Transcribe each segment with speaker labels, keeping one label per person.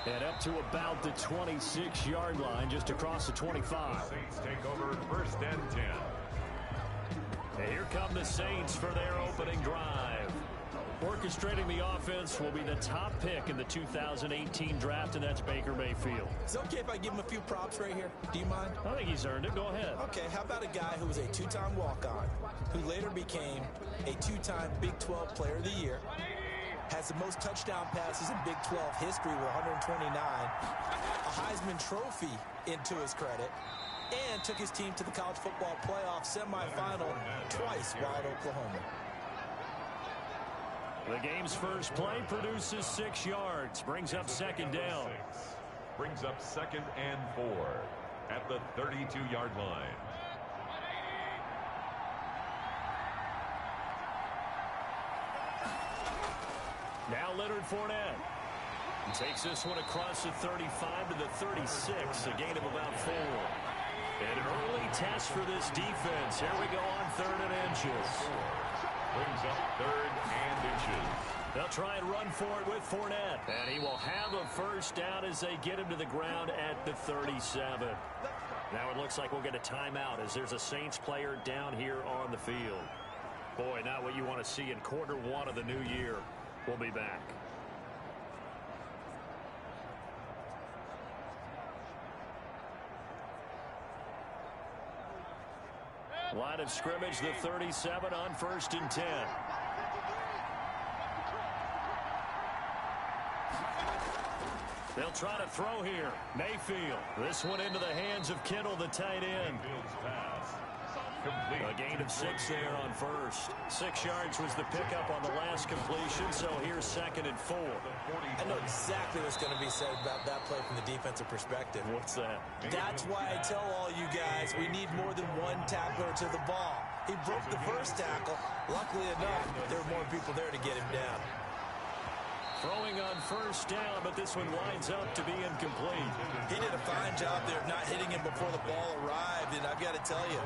Speaker 1: And up to about the 26-yard line, just across the 25.
Speaker 2: Saints take over 1st and 10.
Speaker 1: And here come the Saints for their opening drive. Orchestrating the offense will be the top pick in the 2018 draft, and that's Baker Mayfield.
Speaker 3: Is it okay if I give him a few props right here? Do you mind?
Speaker 1: I think he's earned it. Go ahead.
Speaker 3: Okay, how about a guy who was a two-time walk-on, who later became a two-time Big 12 Player of the Year, has the most touchdown passes in Big 12 history with 129, a Heisman Trophy into his credit, and took his team to the college football playoff semifinal twice while at Oklahoma.
Speaker 1: The game's first play produces 6 yards, brings up 2nd down.
Speaker 2: Brings up 2nd and 4 at the 32-yard line.
Speaker 1: Now Leonard Fournette. He takes this one across the 35 to the 36, a gain of about 4. And an early test for this defense. Here we go on 3rd and inches.
Speaker 2: Brings up 3rd and inches.
Speaker 1: They'll try and run for it with Fournette. And he will have a first down as they get him to the ground at the 37. Now it looks like we'll get a timeout as there's a Saints player down here on the field. Boy, not what you want to see in Q1 of the new year. We'll be back. Line of scrimmage, the 37 on 1st and 10. They'll try to throw here. Mayfield. This one into the hands of Kittle, the tight end. A gain of 6 there on 1st. 6 yards was the pickup on the last completion, so here's 2nd and 4.
Speaker 3: I know exactly what's going to be said about that play from the defensive perspective.
Speaker 1: What's that?
Speaker 3: That's why I tell all you guys we need more than one tackler to the ball. He broke the first tackle. Luckily enough, there were more people there to get him down.
Speaker 1: Throwing on 1st down, but this one winds up to be incomplete.
Speaker 3: He did a fine job there of not hitting him before the ball arrived, and I've got to tell you,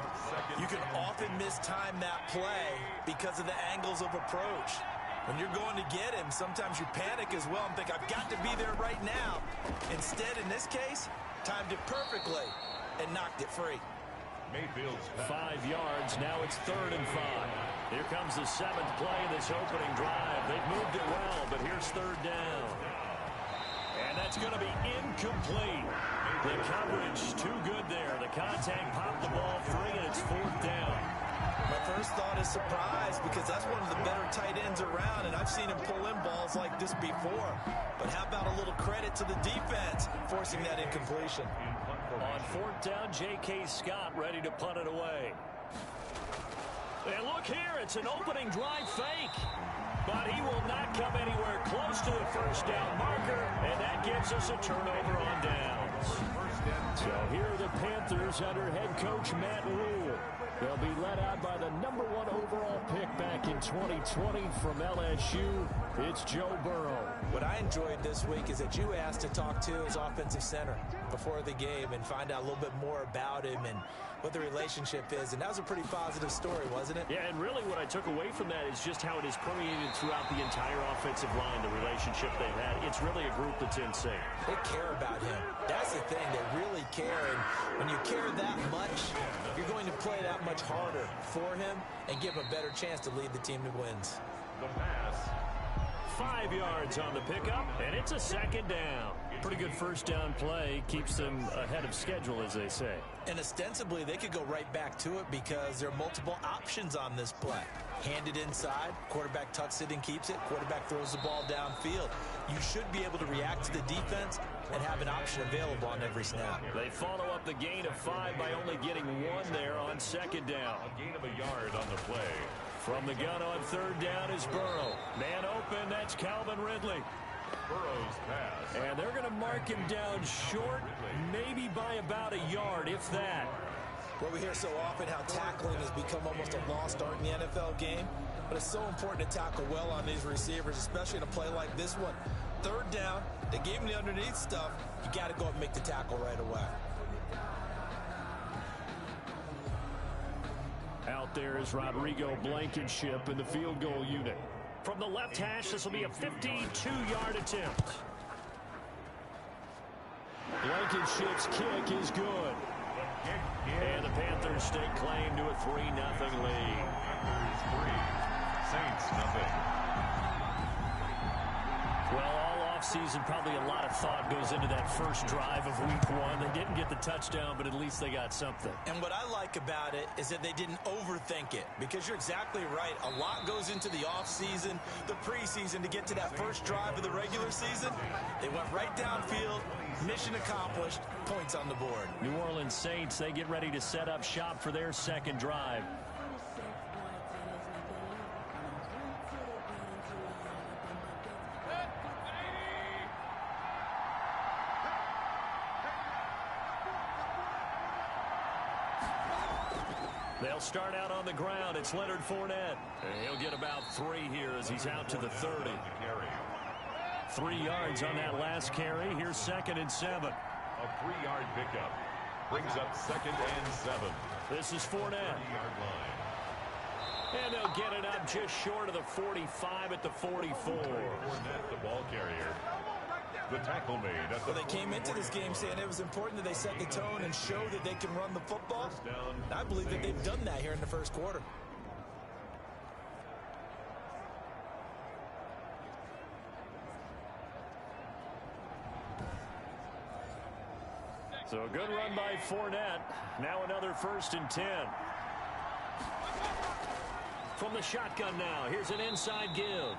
Speaker 3: you can often mistime that play because of the angles of approach. When you're going to get him, sometimes you panic as well and think, I've got to be there right now. Instead, in this case, timed it perfectly and knocked it free.
Speaker 2: Mayfield's
Speaker 1: 5 yards. Now it's 3rd and 5. Here comes the 7th play of this opening drive. They've moved it well, but here's 3rd down. And that's going to be incomplete. The coverage too good there. The contact popped the ball free, and it's 4th down.
Speaker 3: My first thought is surprise because that's one of the better tight ends around, and I've seen him pull in balls like this before. But how about a little credit to the defense forcing that incompletion?
Speaker 1: On 4th down, J.K. Scott ready to punt it away. And look here, it's an opening drive fake. But he will not come anywhere close to the first down marker, and that gives us a turnover on downs. So here are the Panthers under head coach Matt Rule. They'll be led out by the #1 overall pick back in 2020 from LSU. It's Joe Burrow.
Speaker 3: What I enjoyed this week is that you asked to talk to his offensive center before the game and find out a little bit more about him and what the relationship is. And that was a pretty positive story, wasn't it?
Speaker 1: Yeah, and really what I took away from that is just how it has permeated throughout the entire offensive line, the relationship they've had. It's really a group that's in sync.
Speaker 3: They care about him. That's the thing. They really care. And when you care that much, you're going to play that much harder for him and give him a better chance to lead the team to wins.
Speaker 2: The pass.
Speaker 1: 5 yards on the pickup, and it's a 2nd down. Pretty good first down play. Keeps them ahead of schedule, as they say.
Speaker 3: And ostensibly, they could go right back to it because there are multiple options on this play. Hand it inside, quarterback tucks it and keeps it, quarterback throws the ball downfield. You should be able to react to the defense and have an option available on every snap.
Speaker 1: They follow up the gain of 5 by only getting 1 there on 2nd down.
Speaker 2: A gain of a yard on the play.
Speaker 1: From the gun on 3rd down is Burrow. Man open, that's Calvin Ridley.
Speaker 2: Burrow's pass.
Speaker 1: And they're going to mark him down short, maybe by about a yard, if that.
Speaker 3: Well, we hear so often how tackling has become almost a lost art in the NFL game, but it's so important to tackle well on these receivers, especially in a play like this one. 3rd down, they gave him the underneath stuff. You got to go up and make the tackle right away.
Speaker 1: Out there is Rodrigo Blankenship in the field goal unit. From the left hash, this will be a 52-yard attempt. Blankenship's kick is good. And the Panthers stake claim to a 3-0 lead.
Speaker 2: Panthers 3, Saints nothing.
Speaker 1: Well, all offseason, probably a lot of thought goes into that first drive of week 1. They didn't get the touchdown, but at least they got something.
Speaker 3: And what I like about it is that they didn't overthink it, because you're exactly right. A lot goes into the offseason, the preseason, to get to that first drive of the regular season. They went right downfield, mission accomplished, points on the board.
Speaker 1: New Orleans Saints, they get ready to set up shop for their second drive. They'll start out on the ground. It's Leonard Fournette. And he'll get about 3 here as he's out to the 30. 3 yards on that last carry. Here's 2nd and 7.
Speaker 2: A 3-yard pickup brings up 2nd and 7.
Speaker 1: This is Fournette.
Speaker 2: 30-yard line.
Speaker 1: And they'll get it up just short of the 45 at the 44.
Speaker 2: Fournette, the ball carrier. The tackle made at the
Speaker 3: Well, they came into this game saying it was important that they set the tone and show that they can run the football. I believe that they've done that here in the first quarter.
Speaker 1: So a good run by Fournette. Now another 1st and 10. From the shotgun now, here's an inside give.